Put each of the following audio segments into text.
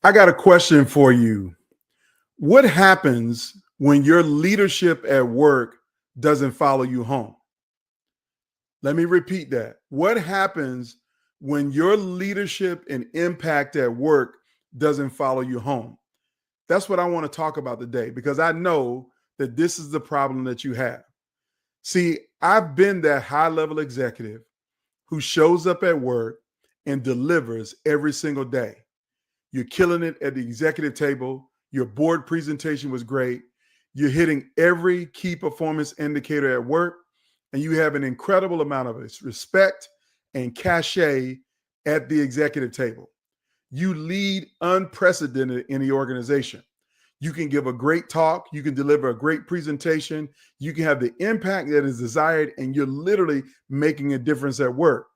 I got a question for you. What happens when your leadership at work doesn't follow you home? Let me repeat that. What happens when your leadership and impact at work doesn't follow you home? That's what I want to talk about today, because I know that this is the problem that you have. See, I've been that high level executive who shows up at work and delivers every single day. You're killing it at the executive table. Your board presentation was great. You're hitting every key performance indicator at work, and you have an incredible amount of respect and cachet at the executive table. You lead unprecedented in the organization. You can give a great talk. You can deliver a great presentation. You can have the impact that is desired, and you're literally making a difference at work.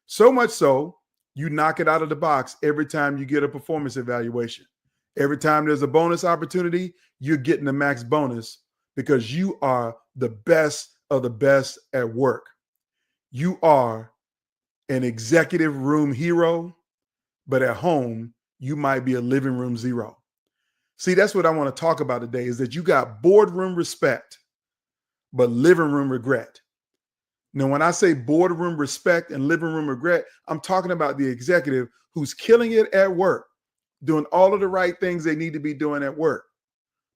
So much so, you knock it out of the box every time you get a performance evaluation. Every time there's a bonus opportunity, you're getting the max bonus because you are the best of the best at work. You are an executive room hero, but at home, you might be a living room zero. See, that's what I want to talk about today, is that you got boardroom respect, but living room regret. Now, when I say boardroom respect and living room regret, I'm talking about the executive who's killing it at work, doing all of the right things they need to be doing at work,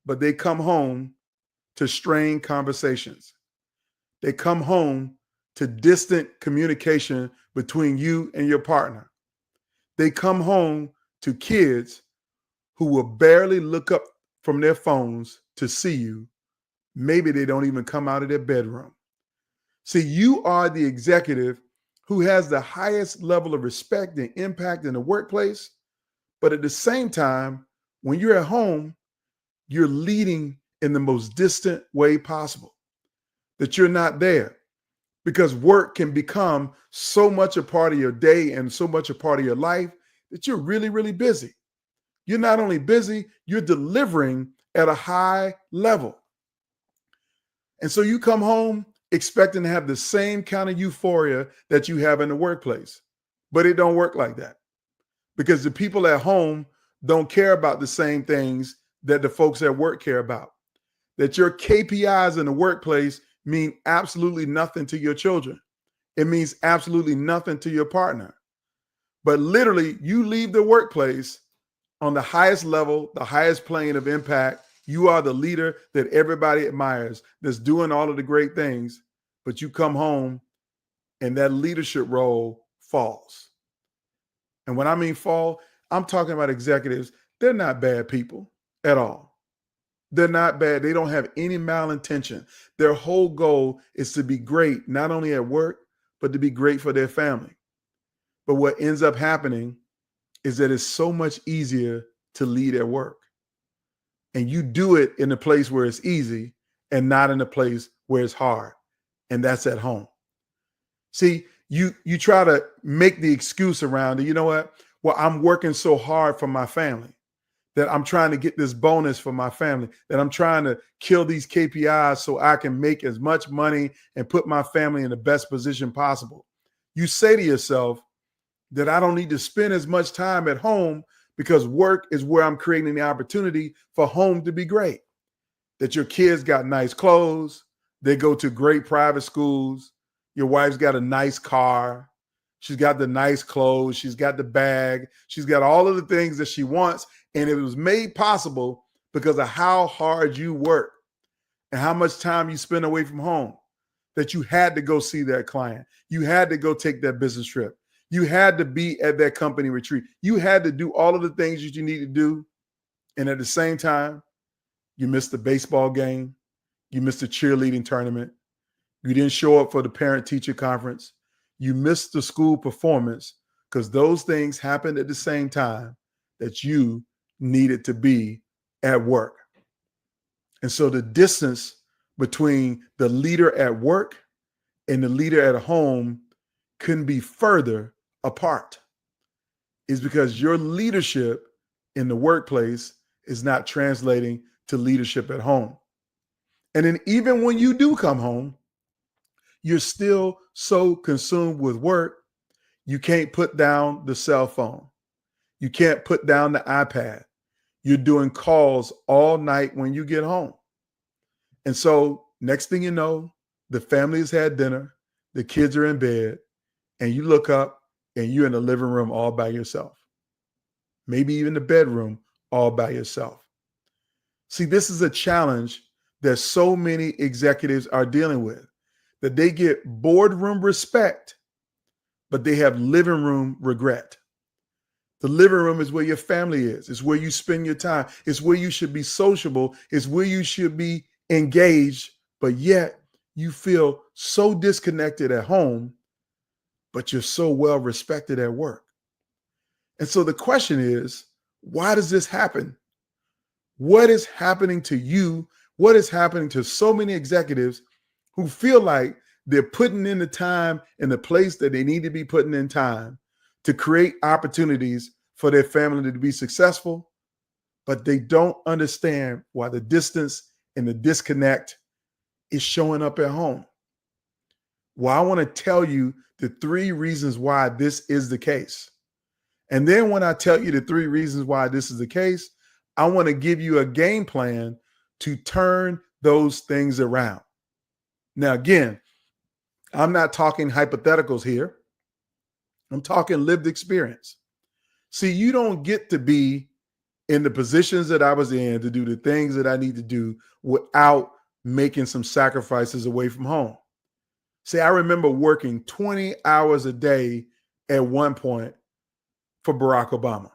but they come home to strained conversations. They come home to distant communication between you and your partner. They come home to kids who will barely look up from their phones to see you. Maybe they don't even come out of their bedroom. See, you are the executive who has the highest level of respect and impact in the workplace, but at the same time, when you're at home, you're leading in the most distant way possible, that you're not there, because work can become so much a part of your day and so much a part of your life that you're really, really busy. You're not only busy, you're delivering at a high level. And so you come home expecting to have the same kind of euphoria that you have in the workplace. But it don't work like that, because the people at home don't care about the same things that the folks at work care about. That your KPIs in the workplace mean absolutely nothing to your children. It means absolutely nothing to your partner. But literally, you leave the workplace on the highest level, the highest plane of impact. You are the leader that everybody admires, that's doing all of the great things, but you come home and that leadership role falls. And when I mean fall, I'm talking about executives. They're not bad people at all. They're not bad. They don't have any malintention. Their whole goal is to be great, not only at work, but to be great for their family. But what ends up happening is that it's so much easier to lead at work. And you do it in a place where it's easy and not in a place where it's hard. And that's at home. See, you try to make the excuse around it. You know what? Well, I'm working so hard for my family, that I'm trying to get this bonus for my family, that I'm trying to kill these KPIs so I can make as much money and put my family in the best position possible. You say to yourself that I don't need to spend as much time at home because work is where I'm creating the opportunity for home to be great. That your kids got nice clothes, they go to great private schools, your wife's got a nice car, she's got the nice clothes, she's got the bag, she's got all of the things that she wants, and it was made possible because of how hard you work and how much time you spend away from home, that you had to go see that client. You had to go take that business trip. You had to be at that company retreat. You had to do all of the things that you need to do. And at the same time, You missed the baseball game. You missed the cheerleading tournament. You didn't show up for the parent-teacher conference. You missed the school performance because those things happened at the same time that you needed to be at work. And so the distance between the leader at work and the leader at home couldn't be further apart. Is because your leadership in the workplace is not translating to leadership at home. And then even when you do come home, you're still so consumed with work, you can't put down the cell phone. You can't put down the iPad. You're doing calls all night when you get home. And so next thing you know, the family has had dinner, the kids are in bed, and you look up and you're in the living room all by yourself. Maybe even the bedroom all by yourself. See, this is a challenge that so many executives are dealing with, that they get boardroom respect, but they have living room regret. The living room is where your family is. It's where you spend your time. It's where you should be sociable. It's where you should be engaged, but yet you feel so disconnected at home, but you're so well respected at work. And so the question is, why does this happen? What is happening to you? What is happening to so many executives who feel like they're putting in the time in the place that they need to be putting in time to create opportunities for their family to be successful, but they don't understand why the distance and the disconnect is showing up at home? Well, I want to tell you the 3 reasons why this is the case. And then when I tell you the 3 reasons why this is the case, I want to give you a game plan to turn those things around. Now, again, I'm not talking hypotheticals here. I'm talking lived experience. See, you don't get to be in the positions that I was in to do the things that I need to do without making some sacrifices away from home. See, I remember working 20 hours a day at one point for Barack Obama.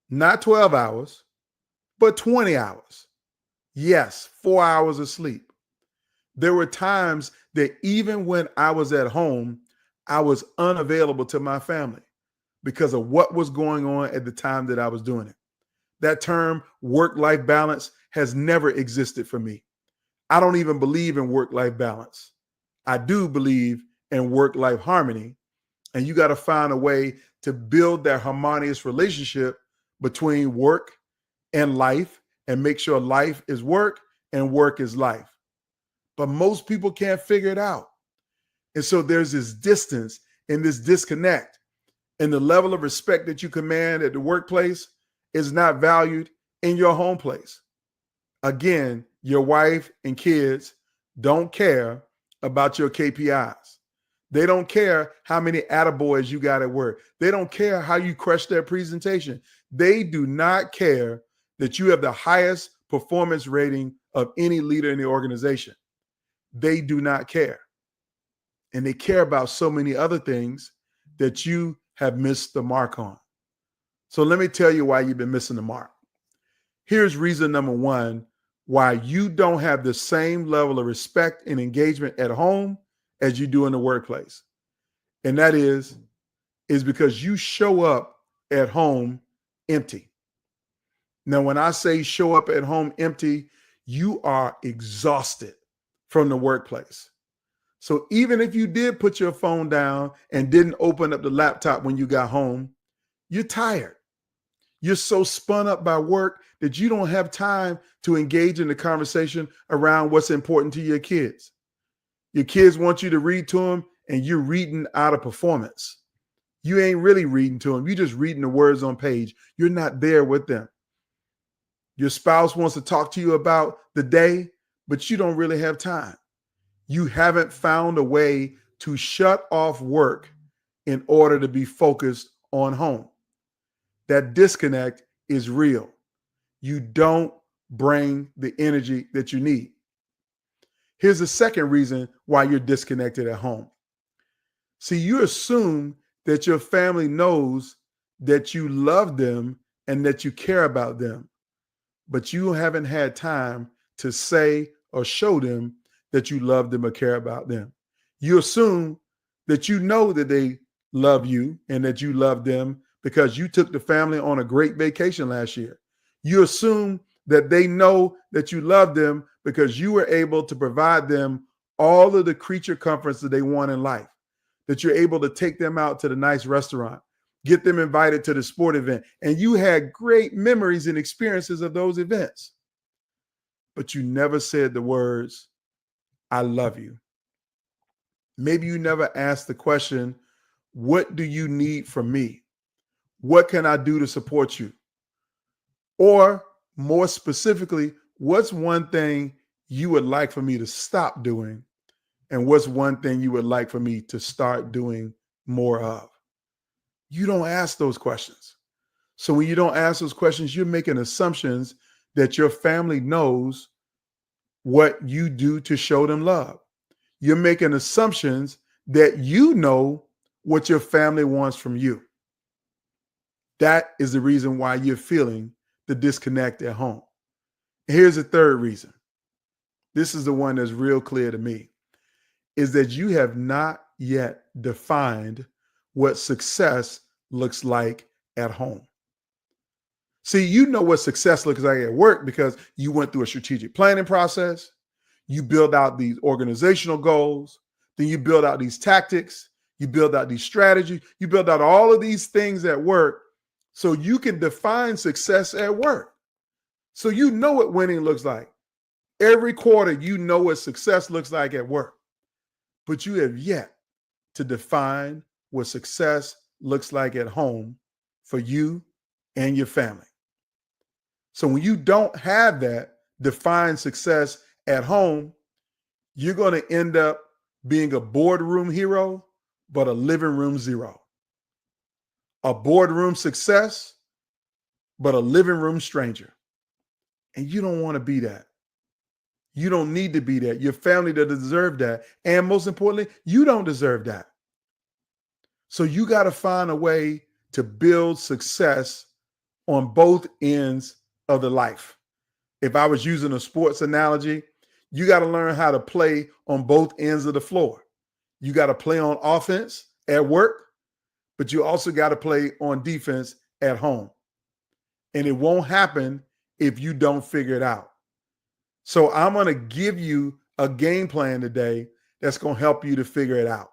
Not 12 hours, but 20 hours. Yes, 4 hours of sleep. There were times that even when I was at home, I was unavailable to my family because of what was going on at the time that I was doing it. That term, work-life balance, has never existed for me. I don't even believe in work-life balance. I do believe in work-life harmony, and you got to find a way to build that harmonious relationship between work and life and make sure life is work and work is life. But most people can't figure it out. And so there's this distance and this disconnect, and the level of respect that you command at the workplace is not valued in your home place. Again, your wife and kids don't care about your KPIs. They don't care how many attaboys you got at work. They don't care how you crush their presentation. They do not care that you have the highest performance rating of any leader in the organization. They do not care. And they care about so many other things that you have missed the mark on. So let me tell you why you've been missing the mark. Here's reason number 1 why you don't have the same level of respect and engagement at home as you do in the workplace. And that is because you show up at home empty. Now, when I say show up at home empty, you are exhausted from the workplace. So even if you did put your phone down and didn't open up the laptop when you got home, you're tired. You're so spun up by work that you don't have time to engage in the conversation around what's important to your kids. Your kids want you to read to them, and you're reading out of performance. You ain't really reading to them. You're just reading the words on page. You're not there with them. Your spouse wants to talk to you about the day, but you don't really have time. You haven't found a way to shut off work in order to be focused on home. That disconnect is real. You don't bring the energy that you need. Here's the second reason why you're disconnected at home. See, you assume that your family knows that you love them and that you care about them. but you haven't had time to say or show them that you love them or care about them. You assume that you know that they love you and that you love them because you took the family on a great vacation last year. You assume that they know that you love them because you were able to provide them all of the creature comforts that they want in life, that you're able to take them out to the nice restaurant, get them invited to the sport event, and you had great memories and experiences of those events. But you never said the words, I love you. Maybe you never asked the question, what do you need from me? What can I do to support you? Or more specifically, what's one thing you would like for me to stop doing? And what's one thing you would like for me to start doing more of? You don't ask those questions. So when you don't ask those questions, you're making assumptions that your family knows what you do to show them love. You're making assumptions that you know what your family wants from you. That is the reason why you're feeling the disconnect at home. Here's the third reason. This is the one that's real clear to me, is that you have not yet defined what success looks like at home. See, you know what success looks like at work because you went through a strategic planning process. You build out these organizational goals. Then you build out these tactics. You build out these strategies. You build out all of these things at work so you can define success at work. So you know what winning looks like. Every quarter, you know what success looks like at work. But you have yet to define what success looks like at home for you and your family. So when you don't have that defined success at home, you're going to end up being a boardroom hero, but a living room zero. A boardroom success, but a living room stranger. And you don't want to be that. You don't need to be that. Your family doesn't deserve that. And most importantly, you don't deserve that. So you got to find a way to build success on both ends of the life. If I was using a sports analogy, you got to learn how to play on both ends of the floor. You got to play on offense at work, but you also got to play on defense at home. And it won't happen if you don't figure it out. So I'm going to give you a game plan today that's going to help you to figure it out.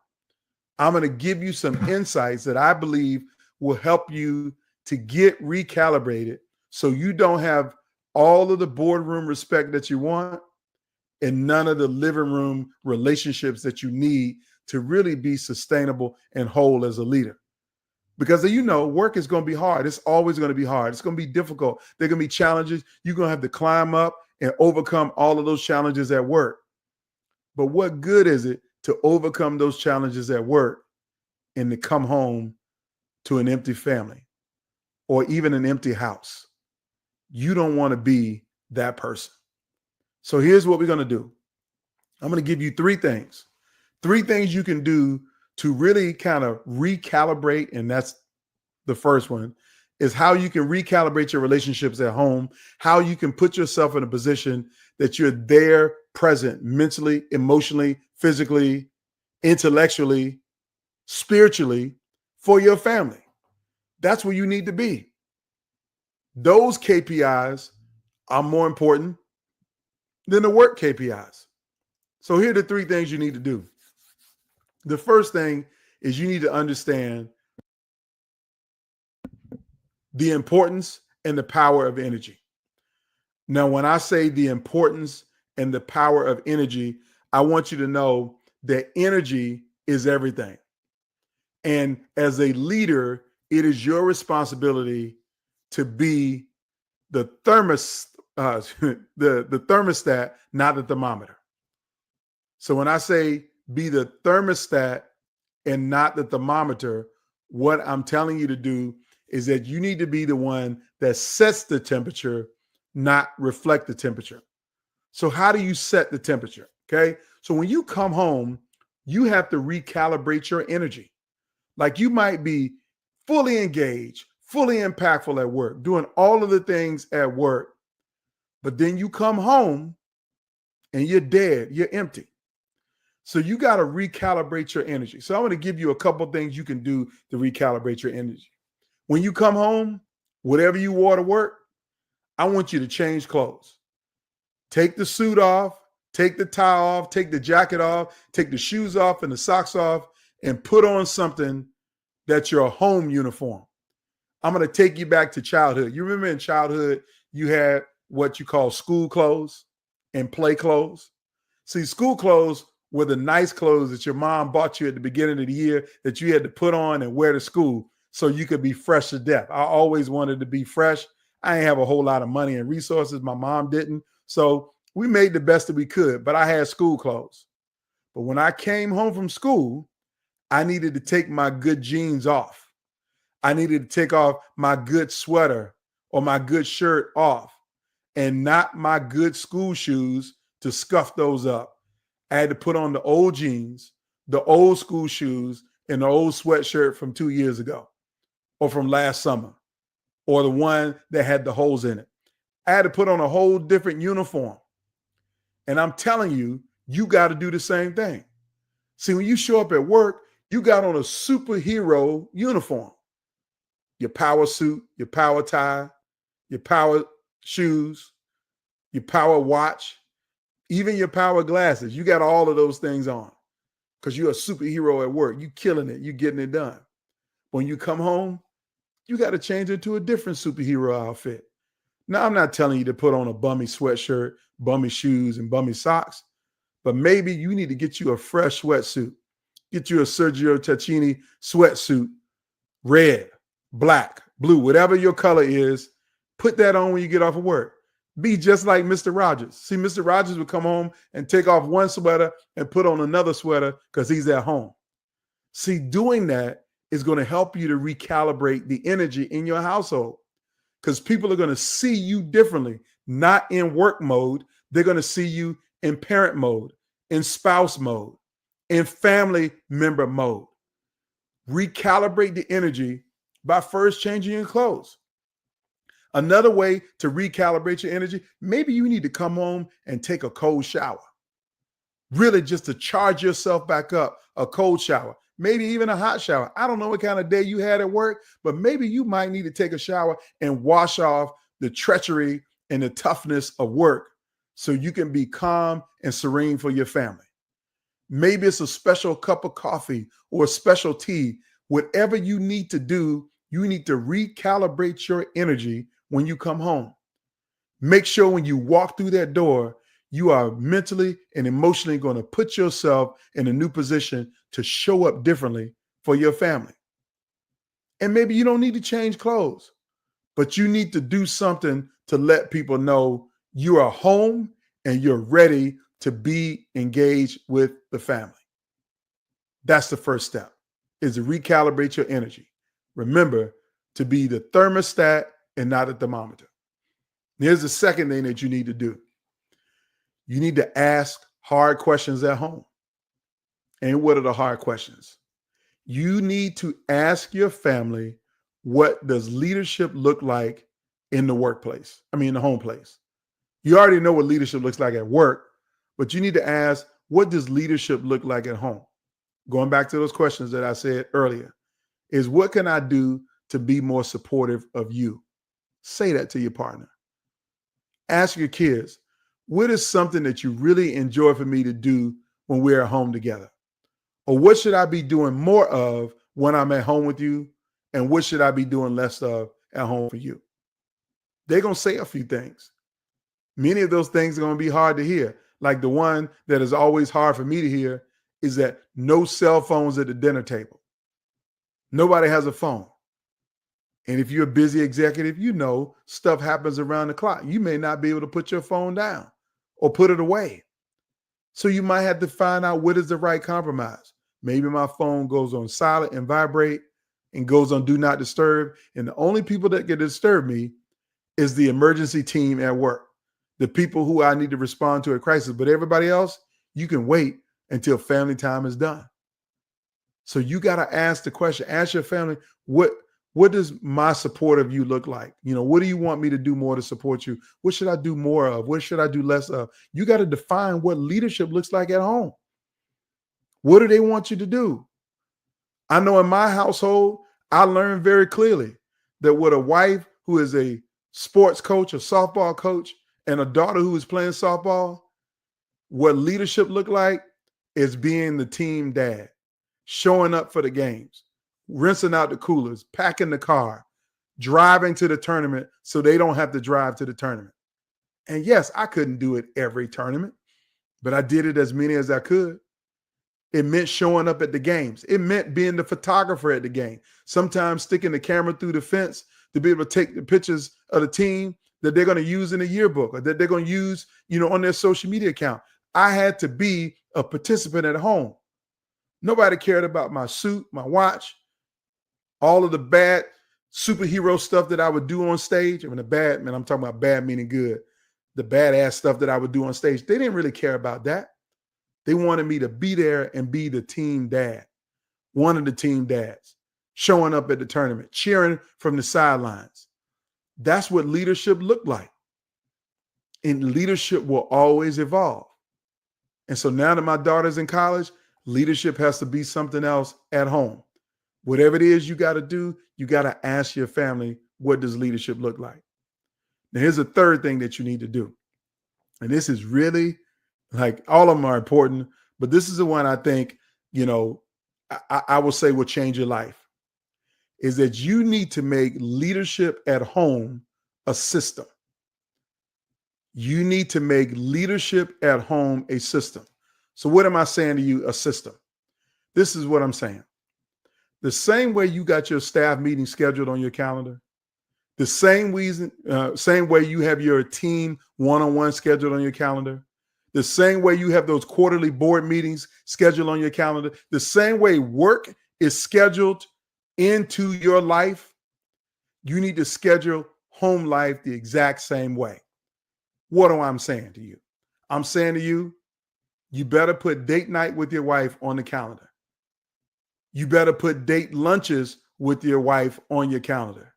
I'm going to give you some insights that I believe will help you to get recalibrated so you don't have all of the boardroom respect that you want and none of the living room relationships that you need to really be sustainable and whole as a leader. Because you know, work is going to be hard. It's always going to be hard. It's going to be difficult. There are going to be challenges. You're going to have to climb up and overcome all of those challenges at work. But what good is it to overcome those challenges at work and to come home to an empty family or even an empty house? You don't want to be that person. So here's what we're going to do. I'm going to give you three things you can do to really kind of recalibrate. And that's the first one, is how you can recalibrate your relationships at home, how you can put yourself in a position that you're there, present, mentally, emotionally, physically, intellectually, spiritually for your family. That's where you need to be. Those KPIs are more important than the work KPIs. So here are the three things you need to do. The first thing is you need to understand the importance and the power of energy. Now, when I say the importance and the power of energy, I want you to know that energy is everything. And as a leader, it is your responsibility to be the the thermostat, not the thermometer. So when I say be the thermostat and not the thermometer, what I'm telling you to do is that you need to be the one that sets the temperature, not reflect the temperature. So how do you set the temperature? Okay. So when you come home, you have to recalibrate your energy. Like you might be fully engaged, fully impactful at work, doing all of the things at work, But then you come home and you're dead, you're empty. So you got to recalibrate your energy. So I'm going to give you a couple things you can do to recalibrate your energy. When you come home, whatever you wore to work, I want you to change clothes. Take the suit off, take the tie off, take the jacket off, take the shoes off and the socks off, and put on something that's your home uniform. I'm going to take you back to childhood. You remember in childhood, you had what you call school clothes and play clothes. See, school clothes were the nice clothes that your mom bought you at the beginning of the year that you had to put on and wear to school so you could be fresh to death. I always wanted to be fresh. I didn't have a whole lot of money and resources. My mom didn't. So we made the best that we could, but I had school clothes. But when I came home from school, I needed to take my good jeans off. I needed to take off my good sweater or my good shirt off and not my good school shoes to scuff those up. I had to put on the old jeans, the old school shoes, and the old sweatshirt from 2 years ago or from last summer or the one that had the holes in it. I had to put on a whole different uniform. And I'm telling you, you got to do the same thing. See, when you show up at work, you got on a superhero uniform. Your power suit, your power tie, your power shoes, your power watch, even your power glasses. You got all of those things on because you're a superhero at work. You killing it. You getting it done. When you come home, you got to change into a different superhero outfit. Now, I'm not telling you to put on a bummy sweatshirt, bummy shoes, and bummy socks, but maybe you need to get you a fresh sweatsuit. Get you a Sergio Tacchini sweatsuit, red, black, blue, whatever your color is. Put that on when you get off of work. Be just like Mr. Rogers. See, Mr. Rogers would come home and take off one sweater and put on another sweater because he's at home. See, doing that is going to help you to recalibrate the energy in your household because people are going to see you differently, not in work mode. They're going to see you in parent mode, in spouse mode, in family member mode. Recalibrate the energy by first changing your clothes. Another way to recalibrate your energy, maybe you need to come home and take a cold shower. Really just to charge yourself back up, a cold shower, maybe even a hot shower. I don't know what kind of day you had at work, but maybe you might need to take a shower and wash off the treachery and the toughness of work so you can be calm and serene for your family. Maybe it's a special cup of coffee or a special tea. Whatever you need to do, you need to recalibrate your energy when you come home. Make sure when you walk through that door, you are mentally and emotionally going to put yourself in a new position to show up differently for your family. And maybe you don't need to change clothes, but you need to do something to let people know you are home and you're ready to be engaged with the family. That's the first step, is to recalibrate your energy. Remember to be the thermostat and not a thermometer. Here's the second thing that you need to do. You need to ask hard questions at home. And what are the hard questions? You need to ask your family, what does leadership look like in the workplace? In the home place. You already know what leadership looks like at work, but you need to ask, what does leadership look like at home? Going back to those questions that I said earlier, is what can I do to be more supportive of you? Say that to your partner. Ask your kids, what is something that you really enjoy for me to do when we're at home together? Or what should I be doing more of when I'm at home with you? And what should I be doing less of at home for you? They're going to say a few things. Many of those things are going to be hard to hear. Like the one that is always hard for me to hear is that no cell phones at the dinner table. Nobody has a phone. And if you're a busy executive, you know stuff happens around the clock. You may not be able to put your phone down or put it away. So you might have to find out what is the right compromise. Maybe my phone goes on silent and vibrate and goes on do not disturb. And the only people that can disturb me is the emergency team at work, the people who I need to respond to a crisis. But everybody else, you can wait until family time is done. So you got to ask the question, ask your family, what What does my support of you look like? What do you want me to do more to support you? What should I do more of? What should I do less of? You got to define what leadership looks like at home. What do they want you to do? I know in my household, I learned very clearly that with a wife who is a sports coach, a softball coach, and a daughter who is playing softball, what leadership looked like is being the team dad, showing up for the games, rinsing out the coolers, packing the car, driving to the tournament so they don't have to drive to the tournament. And yes, I couldn't do it every tournament, but I did it as many as I could. It meant showing up at the games. It meant being the photographer at the game. Sometimes sticking the camera through the fence to be able to take the pictures of the team that they're going to use in a yearbook or that they're going to use, on their social media account. I had to be a participant at home. Nobody cared about my suit, my watch, all of the bad superhero stuff that I would do on stage. I mean, the bad, man, I'm talking about bad meaning good. The badass stuff that I would do on stage. They didn't really care about that. They wanted me to be there and be the team dad, one of the team dads, showing up at the tournament, cheering from the sidelines. That's what leadership looked like. And leadership will always evolve. And so now that my daughter's in college, leadership has to be something else at home. Whatever it is you got to do, you got to ask your family, what does leadership look like? Now, here's a third thing that you need to do. And this is really, like, all of them are important, but this is the one I think, I will say will change your life, is that you need to make leadership at home a system. You need to make leadership at home a system. So what am I saying to you? A system. This is what I'm saying. The same way you got your staff meeting scheduled on your calendar, the same way you have your team one-on-one scheduled on your calendar, the same way you have those quarterly board meetings scheduled on your calendar, the same way work is scheduled into your life, you need to schedule home life the exact same way. What am I saying to you? I'm saying to you, you better put date night with your wife on the calendar. You better put date lunches with your wife on your calendar.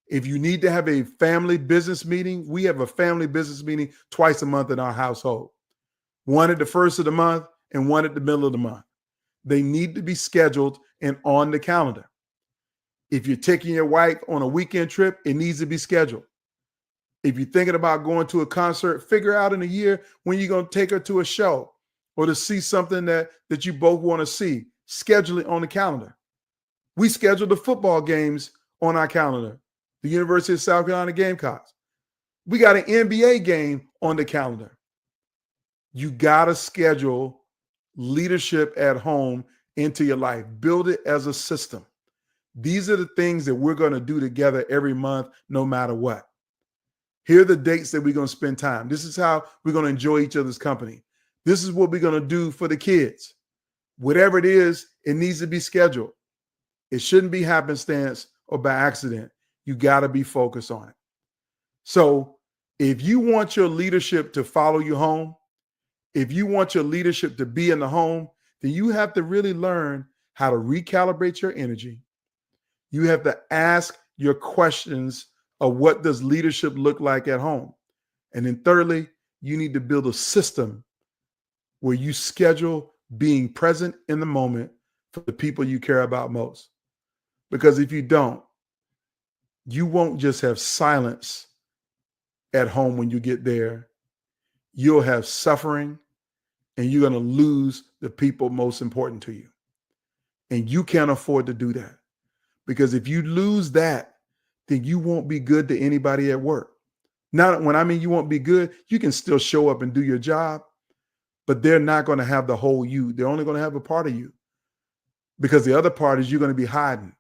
If you need to have a family business meeting, we have a family business meeting twice a month in our household. One at the first of the month and one at the middle of the month. They need to be scheduled and on the calendar. If you're taking your wife on a weekend trip, it needs to be scheduled. If you're thinking about going to a concert, figure out in a year when you're going to take her to a show or to see something that you both want to see. Schedule it on the calendar. We schedule the football games on our calendar. The University of South Carolina Gamecocks. We got an NBA game on the calendar. You got to schedule leadership at home into your life. Build it as a system. These are the things that we're going to do together every month, no matter what. Here are the dates that we're going to spend time. This is how we're going to enjoy each other's company. This is what we're going to do for the kids. Whatever it is, it needs to be scheduled. It shouldn't be happenstance or by accident. You got to be focused on it. So if you want your leadership to follow you home, if you want your leadership to be in the home, then you have to really learn how to recalibrate your energy. You have to ask your questions of what does leadership look like at home. And then thirdly, you need to build a system where you schedule being present in the moment for the people you care about most. Because if you don't, you won't just have silence at home when you get there. You'll have suffering and you're going to lose the people most important to you. And you can't afford to do that. Because if you lose that, then you won't be good to anybody at work. Now, when I mean you won't be good, you can still show up and do your job, but they're not going to have the whole you. They're only going to have a part of you. Because the other part is you're going to be hiding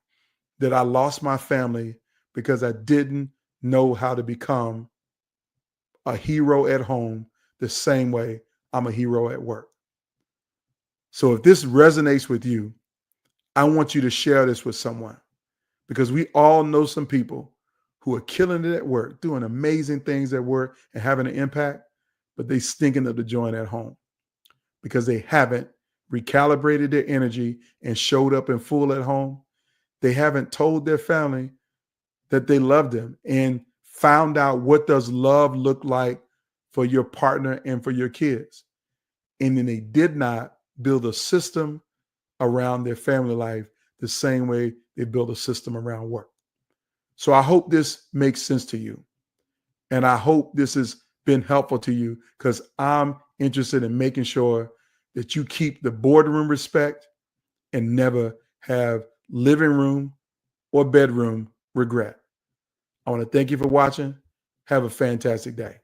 that I lost my family because I didn't know how to become a hero at home the same way I'm a hero at work. So if this resonates with you, I want you to share this with someone, because we all know some people who are killing it at work, doing amazing things at work and having an impact, but they stinking up the joint at home because they haven't recalibrated their energy and showed up in full at home. they haven't told their family that they love them and found out what does love look like for your partner and for your kids. And then they did not build a system around their family life the same way they build a system around work. So I hope this makes sense to you. And I hope this has been helpful to you, because I'm interested in making sure that you keep the boardroom respect and never have living room or bedroom regret. I want to thank you for watching. Have a fantastic day.